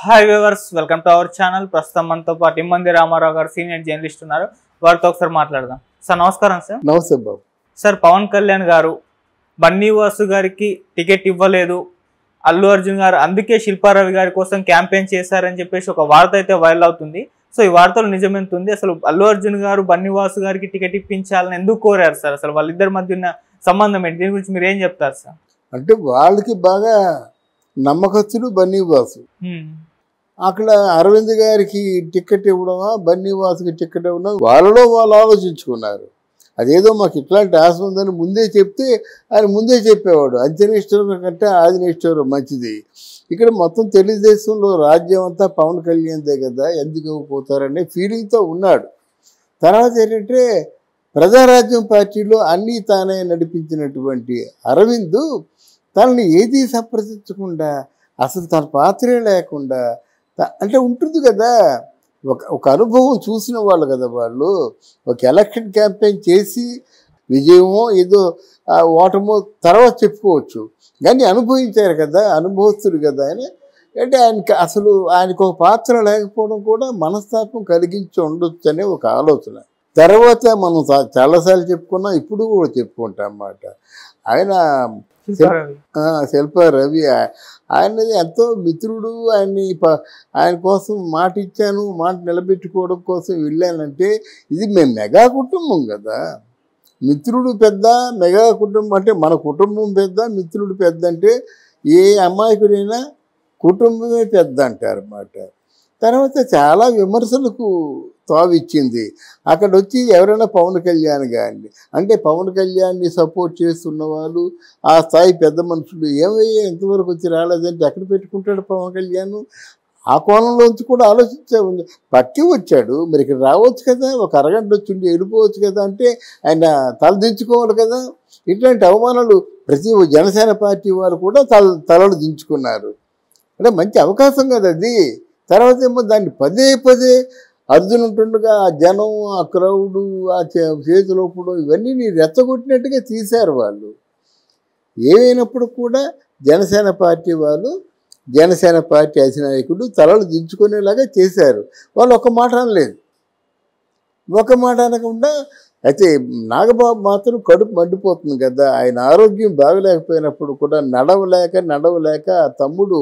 Hi viewers, welcome to our channel. ప్రస్తుతం మనతో పాటు ఇమ్మంది రామారావు గారు సీనియర్ జర్నలిస్ట్ ఉన్నారు. వారితో ఒకసారి మాట్లాడదాం. సార్ నమస్కారం. సార్ నమస్తే బాబు. సార్, పవన్ కళ్యాణ్ గారు బన్నీ వాసు గారికి టికెట్ ఇవ్వలేదు, అల్లు అర్జున్ గారు అందుకే శిల్పారావి గారి కోసం క్యాంపెయిన్ చేశారని చెప్పేసి ఒక వార్త అయితే వైరల్ అవుతుంది. సో ఈ వార్తలో నిజమెంత ఉంది? అసలు అల్లు అర్జున్ గారు బన్నీ వాసు గారికి టికెట్ ఇప్పించాలని ఎందుకు కోరారు సార్? అసలు వాళ్ళిద్దరి మధ్య ఉన్న సంబంధం ఏంటి? దీని గురించి మీరు ఏం చెప్తారు సార్? అంటే వాళ్ళకి బాగా నమ్మకస్తుడు బన్నీ వాసు. అక్కడ అరవింద్ గారికి టికెట్ ఇవ్వడమా, బన్నీ వాసుకి టికెట్ ఇవ్వడం, వాళ్ళలో వాళ్ళు ఆలోచించుకున్నారు. అదేదో మాకు ఇట్లాంటి ఆశ ఉందని ముందే చెప్తే ఆయన ముందే చెప్పేవాడు. అంత్యనిష్ఠురం కంటే ఆదినిష్ఠురం మంచిది. ఇక్కడ మొత్తం తెలుగుదేశంలో రాజ్యం అంతా పవన్ కళ్యాణ్దే కదా, ఎందుకు ఇవ్వకపోతారనే ఫీలింగ్తో ఉన్నాడు. తర్వాత ఏంటంటే ప్రజారాజ్యం పార్టీలో అన్నీ తానే నడిపించినటువంటి అరవింద్ తనని ఏదీ సంప్రదించకుండా, అసలు తన పాత్రే లేకుండా అంటే ఉంటుంది కదా, ఒక అనుభవం చూసిన వాళ్ళు కదా వాళ్ళు. ఒక ఎలక్షన్ క్యాంపెయిన్ చేసి విజయమో ఏదో ఓటమో తర్వాత చెప్పుకోవచ్చు, కానీ అనుభవించారు కదా, అనుభవస్తుడు కదా ఆయన. అంటే ఆయనకు ఒక పాత్ర లేకపోవడం కూడా మనస్తాపం కలిగించి ఉండొచ్చు అనే ఒక ఆలోచన. తర్వాత మనం చాలాసార్లు చెప్పుకున్నాం, ఇప్పుడు కూడా చెప్పుకుంటాం అన్నమాట. ఆయన శిల్పారావి ఆయనది ఎంతో మిత్రుడు. ఆయన కోసం మాట ఇచ్చాను, మాట నిలబెట్టుకోవడం కోసం వెళ్ళానంటే ఇది మేము మెగా కుటుంబం కదా. మిత్రుడు పెద్ద, మెగా కుటుంబం అంటే మన కుటుంబం పెద్ద, మిత్రుడు పెద్ద. అంటే ఏ అమాయకుడైనా కుటుంబమే పెద్ద అంటారు అన్నమాట. తర్వాత చాలా విమర్శలకు తావిచ్చింది. అక్కడ వచ్చి ఎవరైనా పవన్ కళ్యాణ్ గారిని అంటే పవన్ కళ్యాణ్ని సపోర్ట్ చేస్తున్న వాళ్ళు, ఆ స్థాయి పెద్ద మనుషులు ఏమయ్యా ఇంతవరకు వచ్చి రాలేదంటే ఎక్కడ పెట్టుకుంటాడు పవన్ కళ్యాణ్? ఆ కోణంలోంచి కూడా ఆలోచించే ఉంది. పక్కి వచ్చాడు, మరి ఇక్కడ రావచ్చు కదా, ఒక అరగంట వచ్చి వెళ్ళిపోవచ్చు కదా అంటే ఆయన తలదించుకోవాలి కదా. ఇట్లాంటి అవమానాలు ప్రతి జనసేన పార్టీ వారు కూడా తలలు దించుకున్నారు. అంటే మంచి అవకాశం కదా అది. తర్వాత ఏమో దాన్ని పదే పదే అర్జున్ ఉంటుండగా ఆ జనం, ఆ క్రౌడు, ఆ చేతులోపడం ఇవన్నీ రెచ్చగొట్టినట్టుగా తీశారు వాళ్ళు. ఏమైనప్పుడు కూడా జనసేన పార్టీ వాళ్ళు, జనసేన పార్టీ అధినాయకుడు తలలు దించుకునేలాగా చేశారు. వాళ్ళు ఒక మాట అనలేదు. ఒక మాట అనకుండా అయితే నాగబాబు మాత్రం కడుపు మండిపోతుంది కదా. ఆయన ఆరోగ్యం బాగలేకపోయినప్పుడు కూడా నడవలేక ఆ తమ్ముడు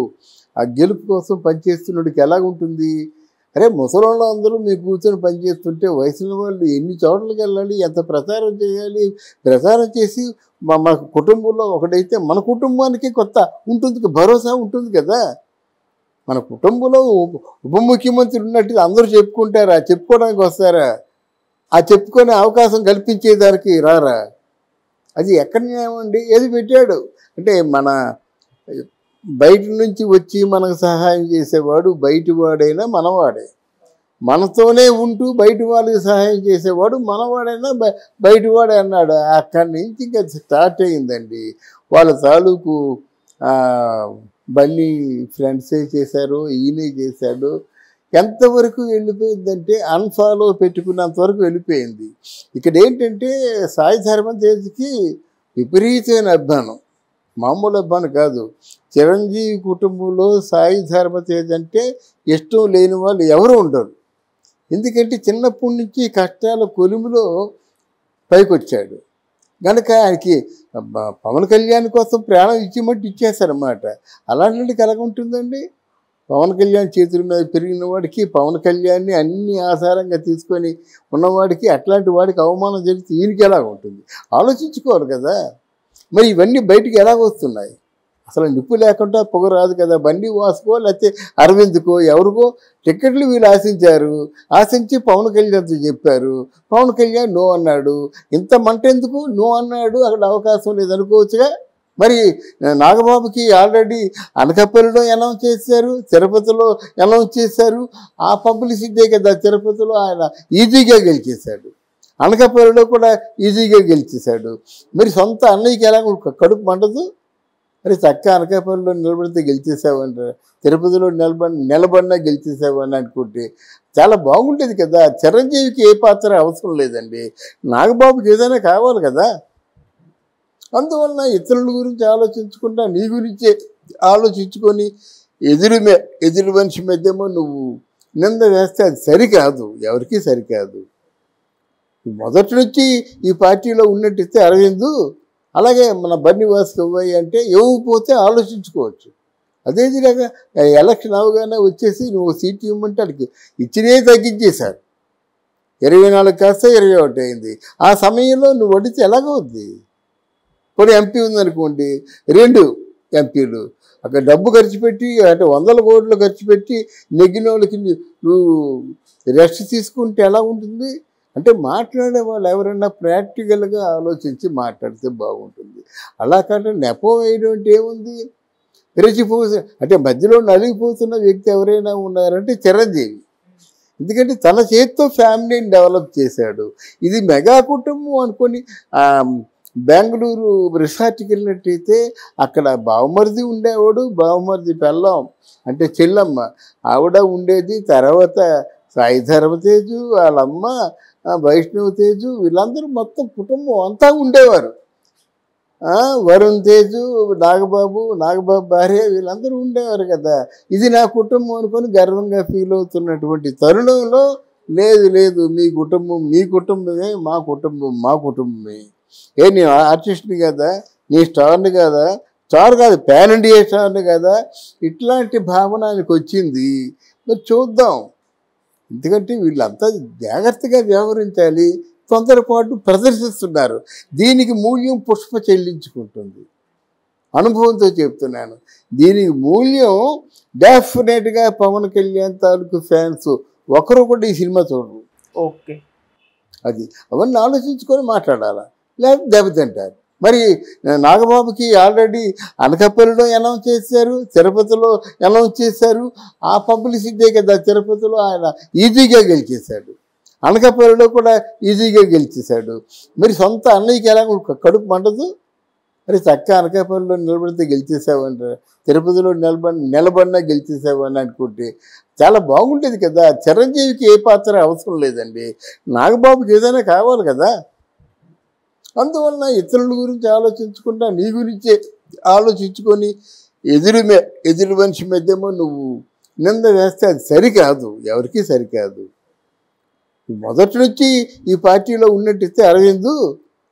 ఆ గెలుపు కోసం పనిచేస్తున్నడికి ఎలాగుంటుంది? అరే ముసలోళ్ళు అందరూ మీకు కూర్చొని పనిచేస్తుంటే వయసున్న వాళ్ళు ఎన్ని చోట్లకి వెళ్ళాలి, ఎంత ప్రచారం చేయాలి, ప్రచారం చేసి మన కుటుంబంలో ఒకటైతే మన కుటుంబానికి కొత్త ఉంటుంది, భరోసా ఉంటుంది కదా. మన కుటుంబంలో ఉప ముఖ్యమంత్రి ఉన్నట్టు అందరూ చెప్పుకుంటారా? చెప్పుకోవడానికి వస్తారా? ఆ చెప్పుకునే అవకాశం కల్పించేదానికి రారా? అది ఎక్కడ న్యాయమండి? ఏది పెట్టాడు అంటే మన బయట నుంచి వచ్చి మనకు సహాయం చేసేవాడు బయటి వాడైనా మనవాడే, మనతోనే ఉంటూ బయట వాళ్ళకి సహాయం చేసేవాడు మనవాడైనా బయటివాడే అన్నాడు. అక్కడి నుంచి ఇంకా స్టార్ట్ అయిందండి. వాళ్ళ తాలూకు బన్నీ ఫ్రెండ్సే చేశారు, ఈయనే చేశాడు. ఎంతవరకు వెళ్ళిపోయిందంటే అన్ఫాలో పెట్టుకున్నంత వరకు వెళ్ళిపోయింది. ఇక్కడ ఏంటంటే సాయి ధర్మ తేజ్కి విపరీతమైన అభిమానం, మామూలు అభిమానం కాదు. చిరంజీవి కుటుంబంలో సాయి ధర్మ తేజ్ అంటే ఇష్టం లేని వాళ్ళు ఎవరు ఉండరు. ఎందుకంటే చిన్నప్పటి నుంచి కష్టాల కొలిమిలో పైకొచ్చాడు కనుక ఆయనకి పవన్ కళ్యాణ్ కోసం ప్రాణం ఇచ్చేమంటే ఇచ్చేస్తారన్నమాట. అలాంటి ఎలాగ ఉంటుందండి? పవన్ కళ్యాణ్ చేతుల మీద పెరిగిన వాడికి, పవన్ కళ్యాణ్ని అన్ని ఆధారంగా తీసుకొని ఉన్నవాడికి అట్లాంటి వాడికి అవమానం జరిగితే ఈయనకి ఎలాగ ఉంటుంది? ఆలోచించుకోవాలి కదా. మరి ఇవన్నీ బయటికి ఎలాగ వస్తున్నాయి? అసలు నిప్పు లేకుండా పొగ రాదు కదా. బండి వాసుకో లేకపోతే అరవింద్కో ఎవరికో టికెట్లు వీళ్ళు ఆశించి పవన్ కళ్యాణ్తో చెప్పారు. పవన్ కళ్యాణ్ నో అన్నాడు. ఇంత మంట ఎందుకు? నో అన్నాడు, అక్కడ అవకాశం లేదనుకోవచ్చుగా. మరి నాగబాబుకి ఆల్రెడీ అనకాపల్లిలో అనౌన్స్ చేశారు, తిరుపతిలో అనౌన్స్ చేశారు. ఆ పబ్లిసిటీ కదా తిరుపతిలో ఆయన ఈజీగా గెలిచేశాడు, అనకాపల్లిలో కూడా ఈజీగా గెలిచేశాడు. మరి సొంత అన్నయ్యకి ఎలా కడుపు మండదు? మరి చక్క అనకాపల్లిలో నిలబడితే గెలిచేసావంటారు, తిరుపతిలో నిలబడినా గెలిచేసావని అనుకుంటే చాలా బాగుంటుంది కదా. చిరంజీవికి ఏ పాత్ర అవసరం లేదండి, నాగబాబుకి ఏదైనా కావాలి కదా. అందువలన ఇతరుల గురించి ఆలోచించకుండా నీ గురించే ఆలోచించుకొని ఎదురు మనిషి మధ్యేమో నువ్వు నింద వేస్తే అది సరికాదు, ఎవరికీ సరికాదు. మొదటి నుంచి ఈ పార్టీలో ఉన్నట్టిస్తే అరవింద్, అలాగే మన బన్నివాసుకి ఇవ్వాలి అంటే ఇవ్వకపోతే ఆలోచించుకోవచ్చు. అదే విధంగా ఎలక్షన్ అవగానే వచ్చేసి నువ్వు సీట్ ఇవ్వమంటే అడిగి ఇచ్చినే తగ్గించేశారు. 24 కాస్త 21 అయింది. ఆ సమయంలో నువ్వు వడితే ఎలాగవుద్ది? కొన్ని ఎంపీ ఉందనుకోండి, 2 ఎంపీలు అక్కడ డబ్బు ఖర్చు పెట్టి, అంటే 100 కోట్లు ఖర్చు పెట్టి నెగ్గిన వాళ్ళకి నువ్వు రెస్ట్ తీసుకుంటే ఎలా ఉంటుంది? అంటే మాట్లాడే వాళ్ళు ఎవరైనా ప్రాక్టికల్గా ఆలోచించి మాట్లాడితే బాగుంటుంది. అలా కాకుండా నెపం వేయడం అంటే ఏముంది? రెచ్చిపోతే అంటే మధ్యలో నలిగిపోతున్న వ్యక్తి ఎవరైనా ఉన్నారంటే చిరంజీవి. ఎందుకంటే తన చేతితో ఫ్యామిలీని డెవలప్ చేశాడు. ఇది మెగా కుటుంబం అనుకొని బెంగళూరు రిసార్ట్కి వెళ్ళినట్టయితే అక్కడ బావమరిది ఉండేవాడు, బావమరిది పెళ్ళాం అంటే చెల్లమ్మ ఆవిడ ఉండేది. తర్వాత సాయి ధర్మతేజు, వాళ్ళమ్మ వైష్ణవ్ తేజు, వీళ్ళందరూ మొత్తం కుటుంబం అంతా ఉండేవారు. వరుణ్ తేజు, నాగబాబు భార్య, వీళ్ళందరూ ఉండేవారు కదా. ఇది నా కుటుంబం అనుకొని గర్వంగా ఫీల్ అవుతున్నటువంటి తరుణంలో లేదు మీ కుటుంబం మీ కుటుంబమే, మా కుటుంబం మా కుటుంబమే. నీ ఆర్టిస్ట్ని కదా, నీ స్టార్ని కదా, స్టార్ కాదు పాన్ ఇండియా స్టార్ని కదా, ఇట్లాంటి భావనానికి వచ్చింది. మరి చూద్దాం. ఎందుకంటే వీళ్ళంతా జాగ్రత్తగా వ్యవహరించాలి. తొందరపాటు ప్రదర్శిస్తున్నారు. దీనికి మూల్యం పుష్ప చెల్లించుకుంటుంది. అనుభవంతో చెప్తున్నాను. దీనికి మూల్యం డెఫినెట్గా పవన్ కళ్యాణ్ తాలూకు ఫ్యాన్స్ ఒకరు కూడా ఈ సినిమా చూడరు. ఓకే, అది అవన్నీ ఆలోచించుకొని మాట్లాడాలా, లేకపోతే దెబ్బతింటారు. మరి నాగబాబుకి ఆల్రెడీ అనకాపల్లిలో అనౌన్స్ చేశారు, తిరుపతిలో అనౌన్స్ చేశారు. ఆ పబ్లిసిటీ కదా తిరుపతిలో ఆయన ఈజీగా గెలిచేశాడు, అనకాపల్లిలో కూడా ఈజీగా గెలిచేశాడు. మరి సొంత అన్నయ్యకి ఎలా కడుపు మండదు? మరి చక్క అనకాపల్లిలో నిలబడితే గెలిచేసావంటారు, తిరుపతిలో నిలబడినా గెలిచేసావని అనుకుంటే చాలా బాగుంటుంది కదా. చిరంజీవికి ఏ పాత్ర అవసరం లేదండి, నాగబాబుకి ఏదైనా కావాలి కదా. అందువలన ఇతరుల గురించి ఆలోచించకుండా నీ గురించే ఆలోచించుకొని ఎదురు మనిషి మధ్యేమో నువ్వు నింద వేస్తే అది సరికాదు, ఎవరికీ సరికాదు. మొదటి నుంచి ఈ పార్టీలో ఉన్నట్టిస్తే అరవింద్,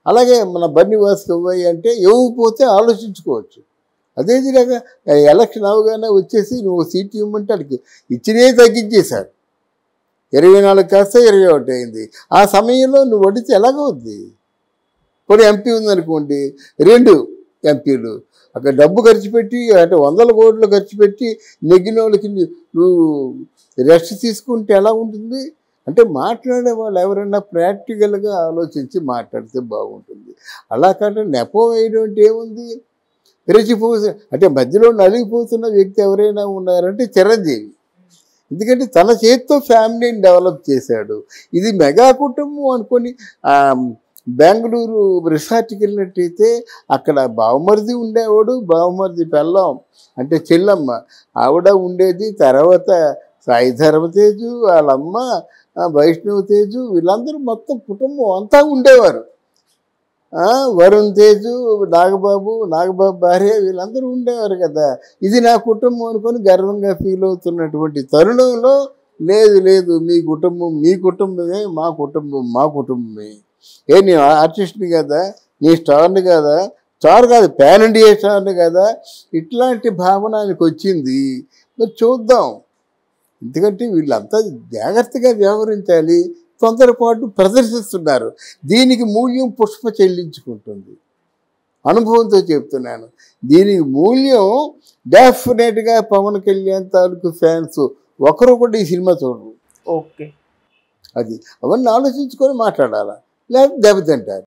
అలాగే మన బన్నివాసుకి ఇవ్వాలి అంటే ఇవ్వకపోతే ఆలోచించుకోవచ్చు. అదే విధంగా ఎలక్షన్ అవగానే వచ్చేసి నువ్వు సీట్ ఇవ్వమంటే అడిగి ఇచ్చినే తగ్గించేశారు. 24 కాస్త 21 అయింది. ఆ సమయంలో నువ్వు వడితే ఎలాగవుద్ది? కొన్ని ఎంపీ ఉందనుకోండి, 2 ఎంపీలు అక్కడ డబ్బు ఖర్చు పెట్టి, అంటే 100 కోట్లు ఖర్చు పెట్టి నెగ్గిన వాళ్ళకి నువ్వు రెస్ట్ తీసుకుంటే ఎలా ఉంటుంది? అంటే మాట్లాడే వాళ్ళు ఎవరైనా ప్రాక్టికల్గా ఆలోచించి మాట్లాడితే బాగుంటుంది. అలా కాకుండా నెపం వేయడం అంటే ఏముంది? రెచ్చిపోతే అంటే మధ్యలో నలిగిపోతున్న వ్యక్తి ఎవరైనా ఉన్నారంటే చిరంజీవి. ఎందుకంటే తన చేతితో ఫ్యామిలీని డెవలప్ చేశాడు. ఇది మెగా కుటుంబం అనుకొని బెంగళూరు రిసార్ట్కి వెళ్ళినట్టయితే అక్కడ బావమరిది ఉండేవాడు, బావమరిది పెళ్ళాం అంటే చెల్లమ్మ ఆవిడ ఉండేది. తర్వాత సాయి ధర్మతేజు, వాళ్ళమ్మ వైష్ణవ్ తేజు, వీళ్ళందరూ మొత్తం కుటుంబం అంతా ఉండేవారు. వరుణ్ తేజు, నాగబాబు భార్య, వీళ్ళందరూ ఉండేవారు కదా. ఇది నా కుటుంబం అనుకొని గర్వంగా ఫీల్ అవుతున్నటువంటి తరుణంలో లేదు మీ కుటుంబం మీ కుటుంబమే, మా కుటుంబం మా కుటుంబమే. నీ ఆర్టిస్ట్ని కదా, నీ స్టార్ని కదా, స్టార్ కాదు పాన్ ఇండియా స్టార్ని కదా, ఇట్లాంటి భావనానికి వచ్చింది. మరి చూద్దాం. ఎందుకంటే వీళ్ళంతా జాగ్రత్తగా వ్యవహరించాలి. తొందరపాటు ప్రదర్శిస్తున్నారు. దీనికి మూల్యం పుష్ప చెల్లించుకుంటుంది. అనుభవంతో చెప్తున్నాను. దీనికి మూల్యం డెఫినెట్గా పవన్ కళ్యాణ్ తాలూకు ఫ్యాన్స్ ఒకరు కూడా ఈ సినిమా చూడరు. ఓకే, అది అవన్నీ ఆలోచించుకొని మాట్లాడాలా, లేకపోతే దెబ్బతింటారు.